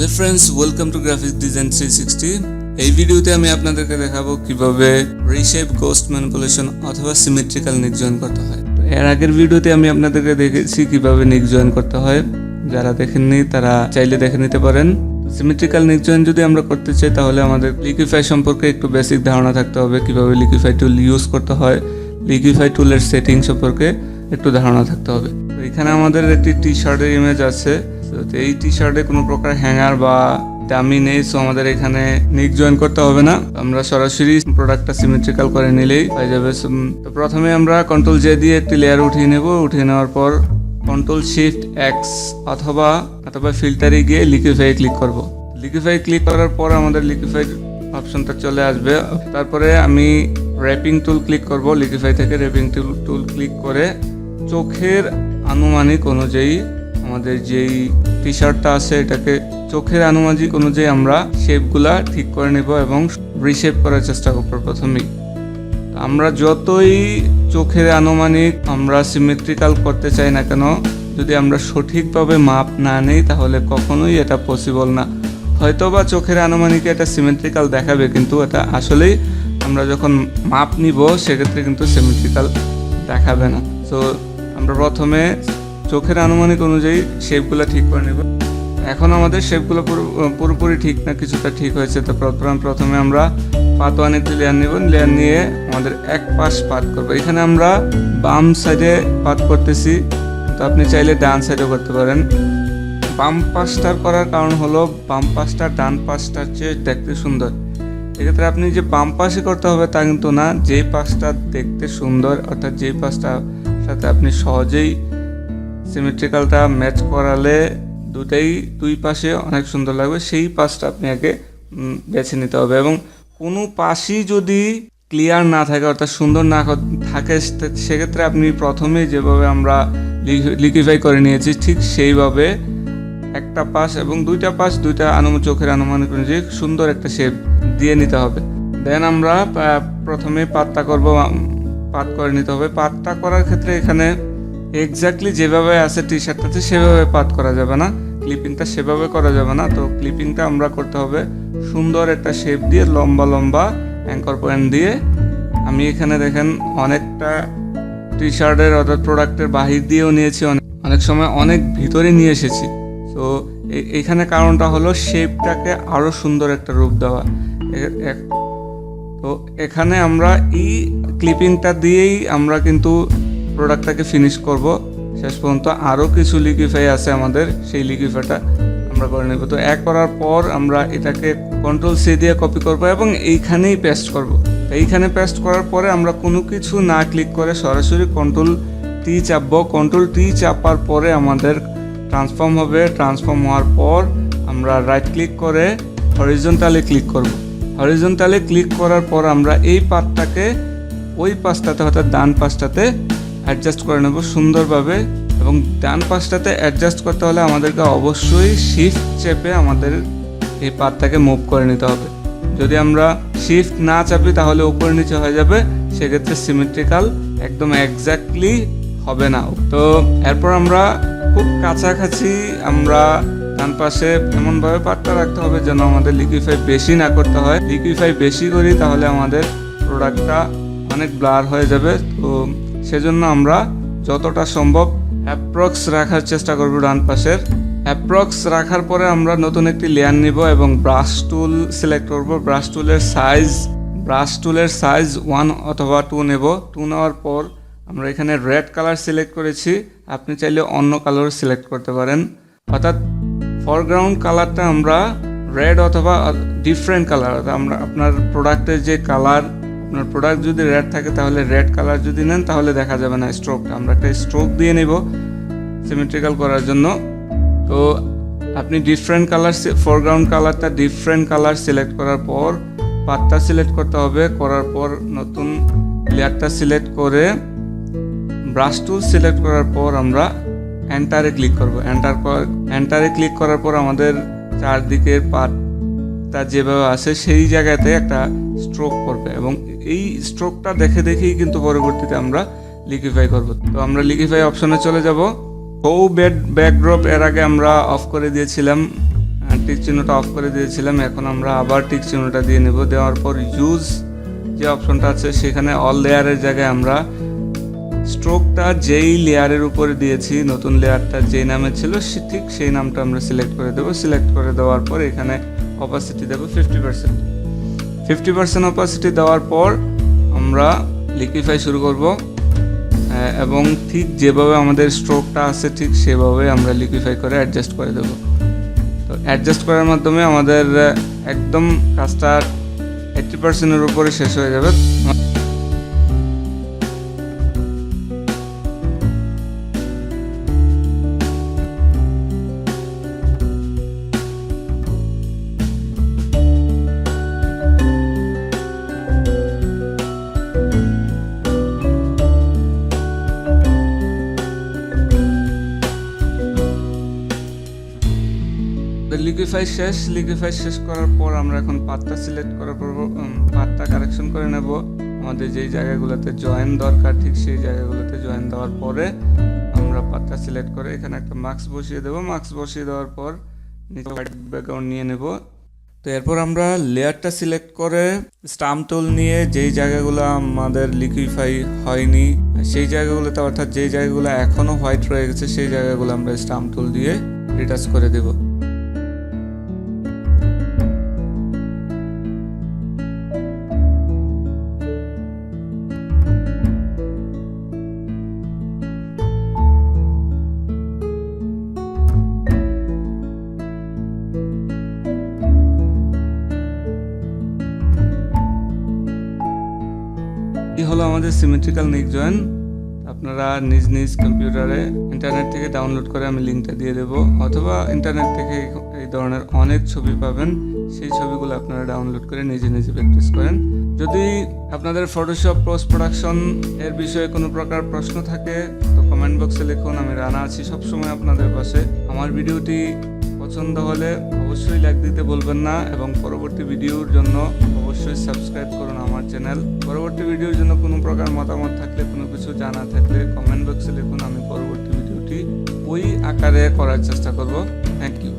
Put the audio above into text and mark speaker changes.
Speaker 1: Hello friends, welcome to graphics design 360। এই ভিডিওতে আমি আপনাদেরকে দেখাবো কিভাবে রিশেপ, গোস্ট ম্যানিপুলেশন অথবা সিমেট্রিক্যাল নিক জয়েন করতে হয়। এর আগের ভিডিওতে আমি আপনাদেরকে দেখেছি কিভাবে নিক জয়েন করতে হয়। যারা দেখেননি তারা চাইলে দেখে নিতে পারেন। সিমেট্রিক্যাল নিক জয়েন যদি আমরা করতে চাই তাহলে আমাদের লিকুইফাই সম্পর্কে একটু বেসিক ধারণা থাকতে হবে, কিভাবে লিকুইফাই টুল ইউজ করতে হয়, লিকুইফাই টুলের সেটিং সম্পর্কে একটু ধারণা থাকতে হবে। তো এখানে আমাদের একটি টি শার্টের ইমেজ আছে। তো এই টি শার্টে কোনো প্রকার হ্যাঙ্গার বা ডামি নেই, সো আমাদের এখানে নিক জয়েন করতে হবে না। আমরা সরাসরি প্রোডাক্টটা সিমেট্রিক্যাল করে নিলেই হয়ে যাবে। তো প্রথমে আমরা কন্ট্রোল জে দিয়ে একটি লেয়ার উঠিয়ে নেব। উঠিয়ে নেওয়ার পর কন্ট্রোল শিফট এক্স অথবা ফিল্টারে গিয়ে লিকুইফাই ক্লিক করব। লিকুইফাই ক্লিক করার পর আমাদের লিকুইফাই অপশনটা চলে আসবে। তারপরে আমি র্যাপিং টুল ক্লিক করব। লিকুইফাই থেকে র্যাপিং টুল ক্লিক করে চোখের আনুমানিক অনুযায়ী আমাদের যেই টি শার্টটা আছে এটাকে চোখের আনুমানিক অনুযায়ী আমরা শেপগুলা ঠিক করে নেব এবং রিশেপ করার চেষ্টা করব। প্রথমেই আমরা যতই চোখের আনুমানিক আমরা সিমেট্রিক্যাল করতে চাই না কেন, যদি আমরা সঠিকভাবে মাপ না নেই তাহলে কখনোই এটা পসিবল না। হয়তোবা চোখের আনুমানিক এটা সিমেট্রিক্যাল দেখাবে, কিন্তু এটা আসলেই আমরা যখন মাপ নিব সেক্ষেত্রে কিন্তু সিমেট্রিক্যাল দেখাবে না। সো আমরা প্রথমে চোখের আনুমানিক অনুযায়ী শেপগুলো ঠিক করে নেব। এখন আমাদের শেপগুলো পুরোপুরি ঠিক না, কিছুটা ঠিক হয়েছে। তো প্রথমে আমরা পাত ওয়ান একটি লেয়ার নেব। লেয়ার নিয়ে আমাদের এক পাশ পাত করবো। এখানে আমরা বাম সাইডে পাত করতেছি, তো আপনি চাইলে ডান সাইডেও করতে পারেন। বাম পাশটার করার কারণ হলো বাম পাশটা ডান পাশটার চেয়ে দেখতে সুন্দর। এক্ষেত্রে আপনি যে বাম পাশে করতে হবে তা কিন্তু না। যেই পাশটা দেখতে সুন্দর, অর্থাৎ যেই পাশটার সাথে আপনি সহজেই সিমেট্রিক্যালটা ম্যাচ করালে দুই পাশে অনেক সুন্দর লাগবে, সেই পাশটা আপনি আগে বেছে নিতে হবে। এবং কোনো পাশই যদি ক্লিয়ার না থাকে, অর্থাৎ সুন্দর না থাকে, সেক্ষেত্রে আপনি প্রথমে যেভাবে আমরা লিকুইফাই করে নিয়েছি ঠিক সেইভাবে একটা পাশ এবং দুইটা চোখের আনুমানিক অনুযায়ী সুন্দর একটা শেপ দিয়ে নিতে হবে। দেন আমরা প্রথমে পাতটা করে নিতে হবে। পাতটা করার ক্ষেত্রে এখানে এক্স্যাক্টলি যেভাবে আছে টি শার্টটাতে সেভাবে পাত করা যাবে না, ক্লিপিংটা সেভাবে করা যাবে না। তো ক্লিপিংটা আমরা করতে হবে সুন্দর একটা শেপ দিয়ে, লম্বা অ্যাঙ্কর পয়েন্ট দিয়ে। আমি এখানে দেখেন অনেকটা টি শার্টের অর্থাৎ প্রোডাক্টের বাহির দিয়েও নিয়েছি, অনেক সময় অনেক ভিতরে নিয়ে এসেছি। তো এইখানে কারণটা হলো শেপটাকে আরও সুন্দর একটা রূপ দেওয়া। তো এখানে আমরা এই ক্লিপিংটা দিয়েই আমরা কিন্তু প্রোডাক্টটাকে ফিনিশ করব। শেষ পর্যন্ত আরও কিছু লিকুইফাই আছে আমাদের, সেই লিকুইফাইটা আমরা করে নেব। তো করার পর আমরা এটাকে কন্ট্রোল সি দিয়ে কপি করব এবং এইখানেই পেস্ট করব। এইখানে পেস্ট করার পরে আমরা কোনো কিছু না ক্লিক করে সরাসরি কন্ট্রোল টি চাপবো। কন্ট্রোল টি চাপার পরে আমাদের ট্রান্সফর্ম হবে। ট্রান্সফর্ম হওয়ার পর আমরা রাইট ক্লিক করে হরিজন্টালি ক্লিক করব। হরিজন্টালি ক্লিক করার পর আমরা এই পার্টটাকে ওই পাশটাতে অর্থাৎ ডান পাশটাতে অ্যাডজাস্ট করে নেব সুন্দরভাবে। এবং ডান পাশটাতে অ্যাডজাস্ট করতে হলে আমাদেরকে অবশ্যই শিফট চেপে আমাদের এই পাতটাকে মুভ করে নিতে হবে। যদি আমরা শিফট না চাপি তাহলে উপরে নিচে হয়ে যাবে, সেক্ষেত্রে সিমেট্রিক্যাল একদম এক্স্যাক্টলি হবে না। তো এরপর আমরা খুব কাছাকাছি আমরা ডান পাশে এমনভাবে পাতটা রাখতে হবে যেন আমাদের লিকুইফাই বেশি না করতে হয়। লিকুইফাই বেশি করি তাহলে আমাদের প্রোডাক্টটা অনেক ব্লার হয়ে যাবে। তো সেজন্য আমরা যতটা সম্ভব অ্যাপ্রক্স রাখার চেষ্টা করব ডান পাশের। অ্যাপ্রক্স রাখার পরে আমরা নতুন একটি লেয়ার নিব এবং ব্রাশ টুল সিলেক্ট করব। ব্রাশ টুলের সাইজ 1 অথবা 2 নেব। 2 নেওয়ার পর আমরা এখানে রেড কালার সিলেক্ট করেছি, আপনি চাইলে অন্য কালার সিলেক্ট করতে পারেন। অর্থাৎ ফরগ্রাউন্ড কালারটা আমরা রেড অথবা ডিফারেন্ট কালার, অর্থাৎ আমরা আপনার প্রোডাক্টের যে কালার, আপনার প্রোডাক্ট যদি রেড থাকে তাহলে রেড কালার যদি নেন তাহলে দেখা যাবে না স্ট্রোকটা। আমরা একটা স্ট্রোক দিয়ে নেব সিমেট্রিক্যাল করার জন্য। তো আপনি ডিফারেন্ট কালার, ফরগ্রাউন্ড কালারটা ডিফারেন্ট কালার সিলেক্ট করার পর পাতটা সিলেক্ট করতে হবে। করার পর নতুন লেয়ারটা সিলেক্ট করে ব্রাশ টুল সিলেক্ট করার পর আমরা এন্টারে ক্লিক করব। এন্টারে ক্লিক করার পর আমাদের চারদিকের পাতটা যেভাবে আছে সেই জায়গাতে একটা স্ট্রোক করবে এবং এই স্ট্রোকটা দেখেই কিন্তু পরবর্তীতে আমরা লিকুইফাই করব। তো আমরা লিকুইফাই অপশনে চলে যাব। ব্যাকড্রপ এর আগে আমরা অফ করে দিয়েছিলাম, টিক চিহ্নটা অফ করে দিয়েছিলাম, এখন আমরা আবার টিক চিহ্নটা দিয়ে নেব। দেওয়ার পর ইউজ যে অপশনটা আছে সেখানে অল লেয়ারের জায়গায় আমরা স্ট্রোকটা যেই লেয়ারের উপরে দিয়েছি, নতুন লেয়ারটা যেই নামে ছিল ঠিক সেই নামটা আমরা সিলেক্ট করে দেবো। সিলেক্ট করে দেওয়ার পর এখানে অপাসিটি দেবো 50% অপাসিটি দেওয়ার পর আমরা লিকুইফাই শুরু করব এবং ঠিক যেভাবে আমাদের স্ট্রোকটা আছে ঠিক সেভাবে আমরা লিকুইফাই করে অ্যাডজাস্ট করে দেব। তো অ্যাডজাস্ট করার মাধ্যমে আমাদের একদম কাজটা 80%-এর উপরে শেষ হয়ে যাবে। লিকুইফাই শেষ করার পর আমরা এখন পাতটা সিলেক্ট করার পর পাতটা কারেকশন করে নেব। আমাদের যেই জায়গাগুলোতে জয়েন দরকার ঠিক সেই জায়গাগুলোতে জয়েন দেওয়ার পরে আমরা পাতটা সিলেক্ট করে এখানে একটা মার্কস বসিয়ে দেবো। মার্কস বসিয়ে দেওয়ার পর নিচে হোয়াইট ব্যাকগ্রাউন্ড নিয়ে নেব। তো এরপর আমরা লেয়ারটা সিলেক্ট করে স্টাম্প টুল নিয়ে যেই জায়গাগুলো আমাদের লিকুইফাই হয়নি সেই জায়গাগুলোতে, অর্থাৎ যেই জায়গাগুলো এখনো হোয়াইট রয়ে গেছে সেই জায়গাগুলো আমরা স্টাম্প টুল দিয়ে রিটাচ করে দেব। এই হলো আমাদের সিমেট্রিক্যাল নেক জয়েন। আপনারা নিজ নিজ কম্পিউটারে ইন্টারনেট থেকে ডাউনলোড করে আমি লিঙ্কটা দিয়ে দেবো, অথবা ইন্টারনেট থেকে এই ধরনের অনেক ছবি পাবেন, সেই ছবিগুলো আপনারা ডাউনলোড করে নিজে নিজে প্র্যাকটিস করেন। যদি আপনাদের ফটোশপ পোস্ট প্রোডাকশন এর বিষয়ে কোনো প্রকার প্রশ্ন থাকে তো কমেন্ট বক্সে লিখুন, আমি রানা আছি সবসময় আপনাদের পাশে। আমার ভিডিওটি পছন্দ হলে অবশ্যই লাইক দিতে ভুলবেন না এবং পরবর্তী ভিডিওর জন্য অবশ্যই সাবস্ক্রাইব করুন আমার চ্যানেল। পরবর্তী ভিডিওর জন্য কোনো প্রকার মতামত থাকলে, কোনো কিছু জানা থাকলে কমেন্ট বক্সে লিখুন, আমি পরবর্তী ভিডিওটি ওই আকারে করার চেষ্টা করব। Thank you.